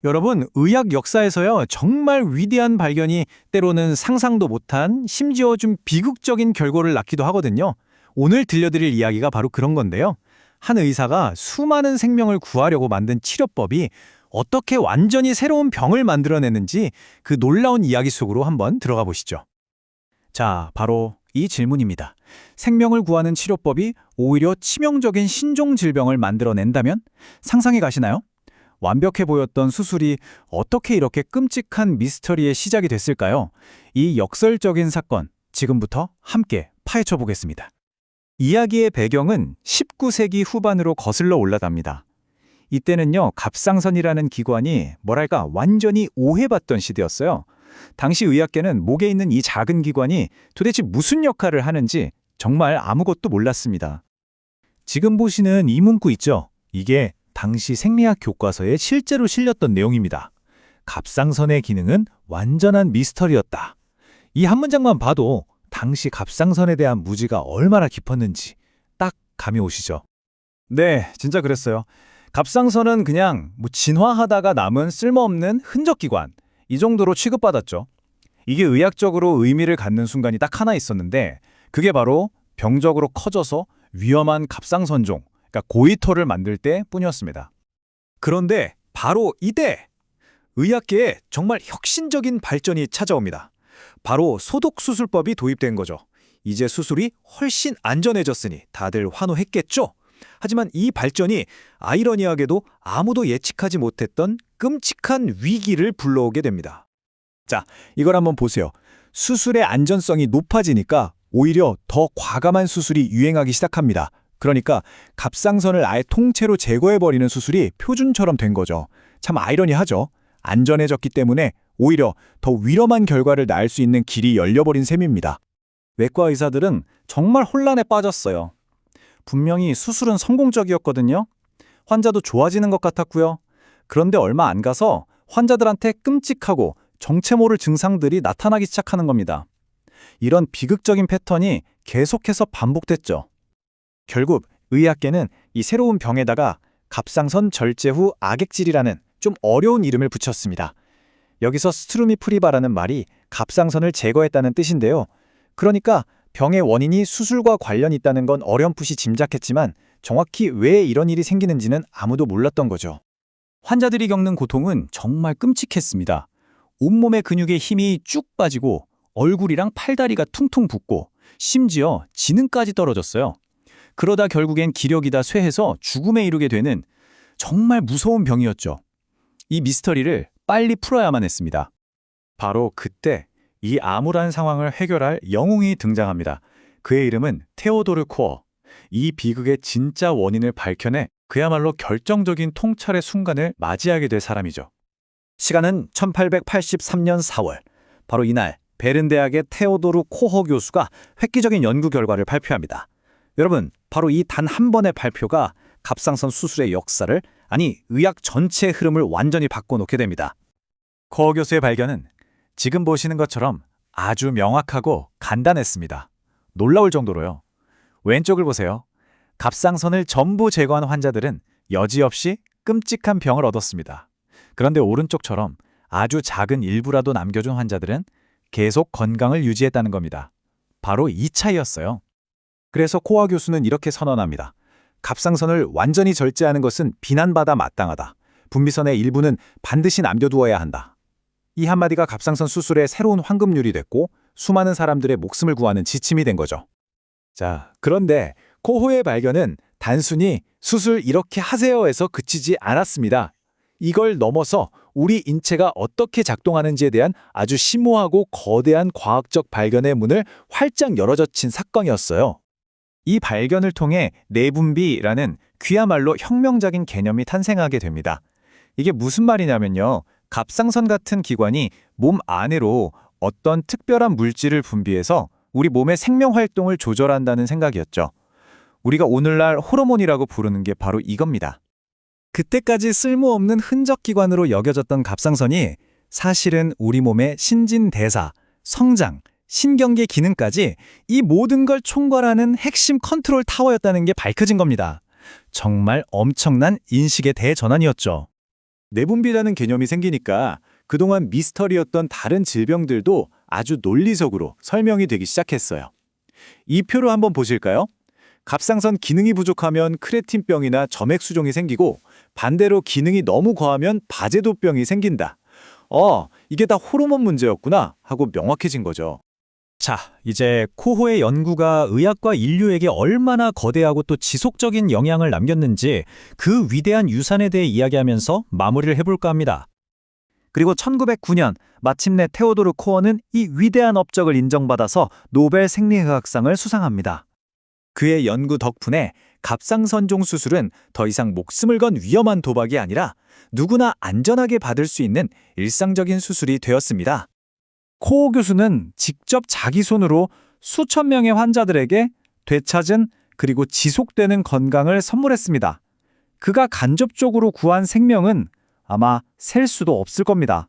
여러분, 의학 역사에서요, 정말 위대한 발견이 때로는 상상도 못한 심지어 좀 비극적인 결과를 낳기도 하거든요. 오늘 들려드릴 이야기가 바로 그런 건데요. 한 의사가 수많은 생명을 구하려고 만든 치료법이 어떻게 완전히 새로운 병을 만들어내는지 그 놀라운 이야기 속으로 한번 들어가 보시죠. 자, 바로 이 질문입니다. 생명을 구하는 치료법이 오히려 치명적인 신종 질병을 만들어낸다면? 상상해 가시나요? 완벽해 보였던 수술이 어떻게 이렇게 끔찍한 미스터리의 시작이 됐을까요? 이 역설적인 사건, 지금부터 함께 파헤쳐 보겠습니다. 이야기의 배경은 19세기 후반으로 거슬러 올라갑니다. 이때는요, 갑상선이라는 기관이 완전히 오해받던 시대였어요. 당시 의학계는 목에 있는 이 작은 기관이 도대체 무슨 역할을 하는지 정말 아무것도 몰랐습니다. 지금 보시는 이 문구 있죠? 이게 당시 생리학 교과서에 실제로 실렸던 내용입니다. 갑상선의 기능은 완전한 미스터리였다. 이 한 문장만 봐도 당시 갑상선에 대한 무지가 얼마나 깊었는지 딱 감이 오시죠? 네, 진짜 그랬어요. 갑상선은 그냥 진화하다가 남은 쓸모없는 흔적 기관, 이 정도로 취급받았죠. 이게 의학적으로 의미를 갖는 순간이 딱 하나 있었는데 그게 바로 병적으로 커져서 위험한 갑상선종, 그러니까 고이터를 만들 때 뿐이었습니다. 그런데 바로 이때 의학계에 정말 혁신적인 발전이 찾아옵니다. 바로 소독수술법이 도입된 거죠. 이제 수술이 훨씬 안전해졌으니 다들 환호했겠죠? 하지만 이 발전이 아이러니하게도 아무도 예측하지 못했던 끔찍한 위기를 불러오게 됩니다. 자, 이걸 한번 보세요. 수술의 안전성이 높아지니까 오히려 더 과감한 수술이 유행하기 시작합니다. 그러니까 갑상선을 아예 통째로 제거해버리는 수술이 표준처럼 된 거죠. 참 아이러니하죠. 안전해졌기 때문에 오히려 더 위험한 결과를 낳을 수 있는 길이 열려버린 셈입니다. 외과 의사들은 정말 혼란에 빠졌어요. 분명히 수술은 성공적이었거든요. 환자도 좋아지는 것 같았고요. 그런데 얼마 안 가서 환자들한테 끔찍하고 정체 모를 증상들이 나타나기 시작하는 겁니다. 이런 비극적인 패턴이 계속해서 반복됐죠. 결국 의학계는 이 새로운 병에다가 갑상선 절제 후 악액질이라는 좀 어려운 이름을 붙였습니다. 여기서 스트루미프리바라는 말이 갑상선을 제거했다는 뜻인데요. 그러니까 병의 원인이 수술과 관련이 있다는 건 어렴풋이 짐작했지만 정확히 왜 이런 일이 생기는지는 아무도 몰랐던 거죠. 환자들이 겪는 고통은 정말 끔찍했습니다. 온몸의 근육의 힘이 쭉 빠지고 얼굴이랑 팔다리가 퉁퉁 붓고 심지어 지능까지 떨어졌어요. 그러다 결국엔 기력이 다 쇠해서 죽음에 이르게 되는 정말 무서운 병이었죠. 이 미스터리를 빨리 풀어야만 했습니다. 바로 그때 이 암울한 상황을 해결할 영웅이 등장합니다. 그의 이름은 테오도르 코어. 이 비극의 진짜 원인을 밝혀내 그야말로 결정적인 통찰의 순간을 맞이하게 될 사람이죠. 시간은 1883년 4월. 바로 이날 베른 대학의 테오도르 코어 교수가 획기적인 연구 결과를 발표합니다. 여러분, 바로 이 단 한 번의 발표가 갑상선 수술의 역사를, 의학 전체의 흐름을 완전히 바꿔놓게 됩니다. 코어 교수의 발견은 지금 보시는 것처럼 아주 명확하고 간단했습니다. 놀라울 정도로요. 왼쪽을 보세요. 갑상선을 전부 제거한 환자들은 여지없이 끔찍한 병을 얻었습니다. 그런데 오른쪽처럼 아주 작은 일부라도 남겨준 환자들은 계속 건강을 유지했다는 겁니다. 바로 이 차이였어요. 그래서 코어 교수는 이렇게 선언합니다. 갑상선을 완전히 절제하는 것은 비난받아 마땅하다. 분비선의 일부는 반드시 남겨두어야 한다. 이 한마디가 갑상선 수술의 새로운 황금률이 됐고 수많은 사람들의 목숨을 구하는 지침이 된 거죠. 자, 그런데 코호의 발견은 단순히 수술 이렇게 하세요에서 그치지 않았습니다. 이걸 넘어서 우리 인체가 어떻게 작동하는지에 대한 아주 심오하고 거대한 과학적 발견의 문을 활짝 열어젖힌 사건이었어요. 이 발견을 통해 내분비라는 그야말로 혁명적인 개념이 탄생하게 됩니다. 이게 무슨 말이냐면요. 갑상선 같은 기관이 몸 안으로 어떤 특별한 물질을 분비해서 우리 몸의 생명 활동을 조절한다는 생각이었죠. 우리가 오늘날 호르몬이라고 부르는 게 바로 이겁니다. 그때까지 쓸모없는 흔적 기관으로 여겨졌던 갑상선이 사실은 우리 몸의 신진대사, 성장, 신경계 기능까지 이 모든 걸 총괄하는 핵심 컨트롤 타워였다는 게 밝혀진 겁니다. 정말 엄청난 인식의 대전환이었죠. 내분비라는 개념이 생기니까 그동안 미스터리였던 다른 질병들도 아주 논리적으로 설명이 되기 시작했어요. 이 표를 한번 보실까요? 갑상선 기능이 부족하면 크레틴병이나 점액수종이 생기고 반대로 기능이 너무 과하면 바제도병이 생긴다. 이게 다 호르몬 문제였구나 하고 명확해진 거죠. 자, 이제 코호의 연구가 의학과 인류에게 얼마나 거대하고 또 지속적인 영향을 남겼는지 그 위대한 유산에 대해 이야기하면서 마무리를 해볼까 합니다. 그리고 1909년 마침내 테오도르 코어는 이 위대한 업적을 인정받아서 노벨 생리의학상을 수상합니다. 그의 연구 덕분에 갑상선종 수술은 더 이상 목숨을 건 위험한 도박이 아니라 누구나 안전하게 받을 수 있는 일상적인 수술이 되었습니다. 코어 교수는 직접 자기 손으로 수천 명의 환자들에게 되찾은 그리고 지속되는 건강을 선물했습니다. 그가 간접적으로 구한 생명은 아마 셀 수도 없을 겁니다.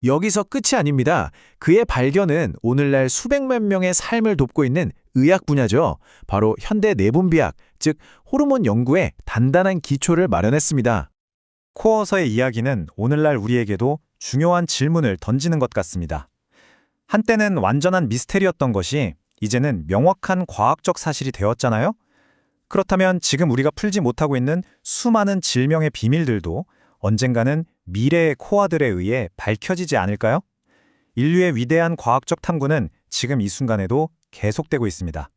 여기서 끝이 아닙니다. 그의 발견은 오늘날 수백만 명의 삶을 돕고 있는 의학 분야죠. 바로 현대 내분비학, 즉 호르몬 연구에 단단한 기초를 마련했습니다. 코어서의 이야기는 오늘날 우리에게도 중요한 질문을 던지는 것 같습니다. 한때는 완전한 미스테리였던 것이 이제는 명확한 과학적 사실이 되었잖아요? 그렇다면 지금 우리가 풀지 못하고 있는 수많은 질병의 비밀들도 언젠가는 미래의 코어들에 의해 밝혀지지 않을까요? 인류의 위대한 과학적 탐구는 지금 이 순간에도 계속되고 있습니다.